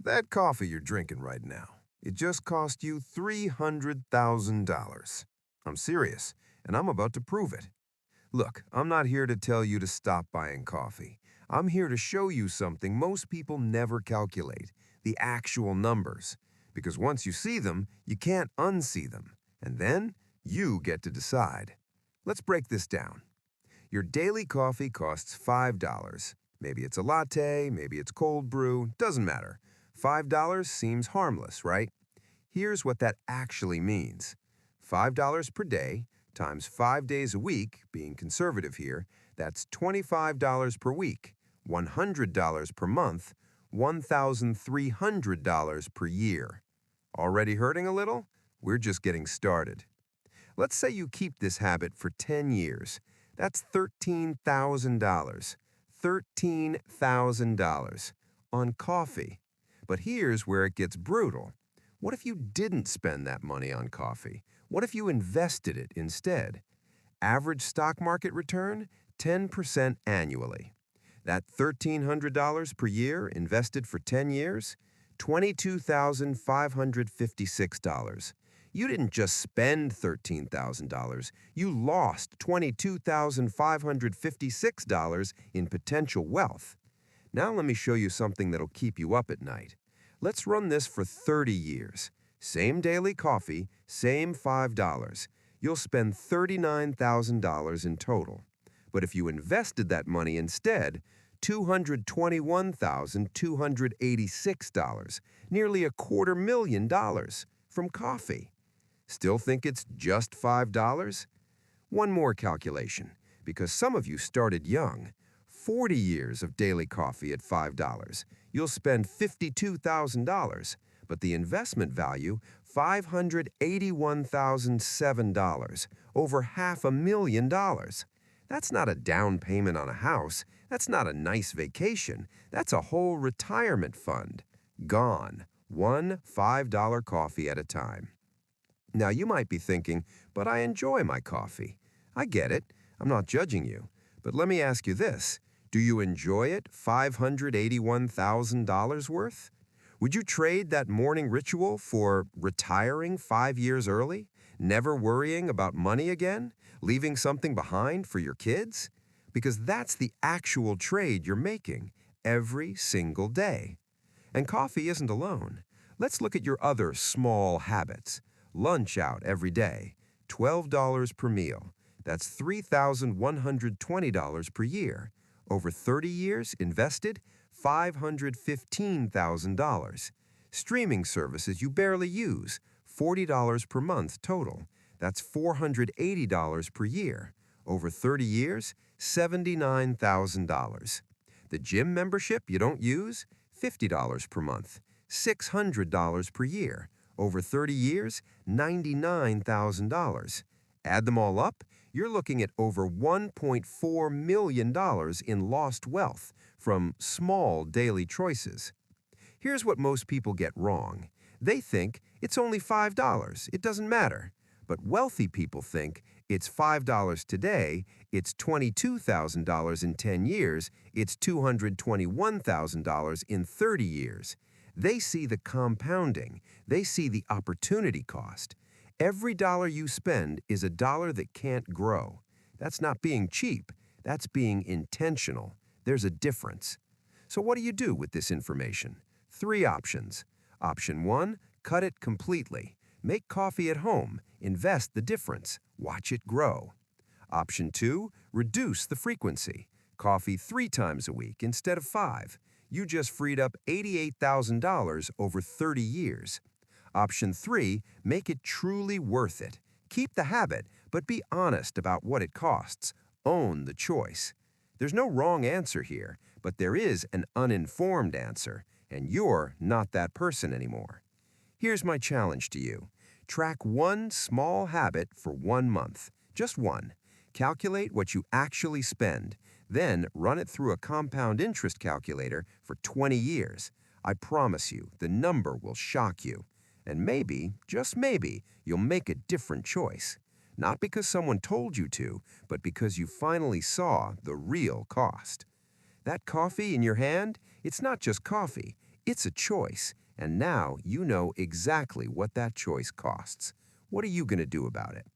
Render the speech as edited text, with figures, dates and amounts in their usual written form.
That coffee you're drinking right now, it just cost you $300,000. I'm serious, and I'm about to prove it. Look, I'm not here to tell you to stop buying coffee. I'm here to show you something most people never calculate, the actual numbers. Because once you see them, you can't unsee them. And then you get to decide. Let's break this down. Your daily coffee costs $5. Maybe it's a latte, maybe it's cold brew, doesn't matter. $5 seems harmless, right? Here's what that actually means. $5 per day times 5 days a week, being conservative here, that's $25 per week, $100 per month, $1,300 per year. Already hurting a little? We're just getting started. Let's say you keep this habit for 10 years. That's $13,000. $13,000 on coffee. But here's where it gets brutal. What if you didn't spend that money on coffee? What if you invested it instead? Average stock market return? 10% annually. That $1,300 per year invested for 10 years? $22,556. You didn't just spend $13,000, you lost $22,556 in potential wealth. Now let me show you something that'll keep you up at night. Let's run this for 30 years. Same daily coffee, same $5. You'll spend $39,000 in total. But if you invested that money instead, $221,286, nearly $250,000 from coffee. Still think it's just $5? One more calculation, because some of you started young. 40 years of daily coffee at $5. You'll spend $52,000, but the investment value, $581,007, over $500,000. That's not a down payment on a house. That's not a nice vacation. That's a whole retirement fund. Gone. One $5 coffee at a time. Now you might be thinking, but I enjoy my coffee. I get it. I'm not judging you. But let me ask you this. Do you enjoy it $581,000 worth? Would you trade that morning ritual for retiring 5 years early? Never worrying about money again? Leaving something behind for your kids? Because that's the actual trade you're making every single day. And coffee isn't alone. Let's look at your other small habits. Lunch out every day, $12 per meal. That's $3,120 per year. Over 30 years invested, $515,000. Streaming services you barely use, $40 per month total. That's $480 per year. Over 30 years, $79,000. The gym membership you don't use, $50 per month. $600 per year. Over 30 years, $99,000. Add them all up, you're looking at over $1.4 million in lost wealth from small daily choices. Here's what most people get wrong. They think it's only $5, it doesn't matter. But wealthy people think it's $5 today, it's $22,000 in 10 years, it's $221,000 in 30 years. They see the compounding, they see the opportunity cost. Every dollar you spend is a dollar that can't grow. That's not being cheap, that's being intentional. There's a difference. So what do you do with this information? 3 options. Option 1, cut it completely. Make coffee at home, invest the difference, watch it grow. Option 2, reduce the frequency. Coffee 3 times a week instead of 5. You just freed up $88,000 over 30 years. Option 3, make it truly worth it. Keep the habit, but be honest about what it costs. Own the choice. There's no wrong answer here, but there is an uninformed answer, and you're not that person anymore. Here's my challenge to you. Track one small habit for 1 month. Just one. Calculate what you actually spend. Then run it through a compound interest calculator for 20 years. I promise you, the number will shock you. And maybe, just maybe, you'll make a different choice. Not because someone told you to, but because you finally saw the real cost. That coffee in your hand, it's not just coffee. It's a choice, and now you know exactly what that choice costs. What are you going to do about it?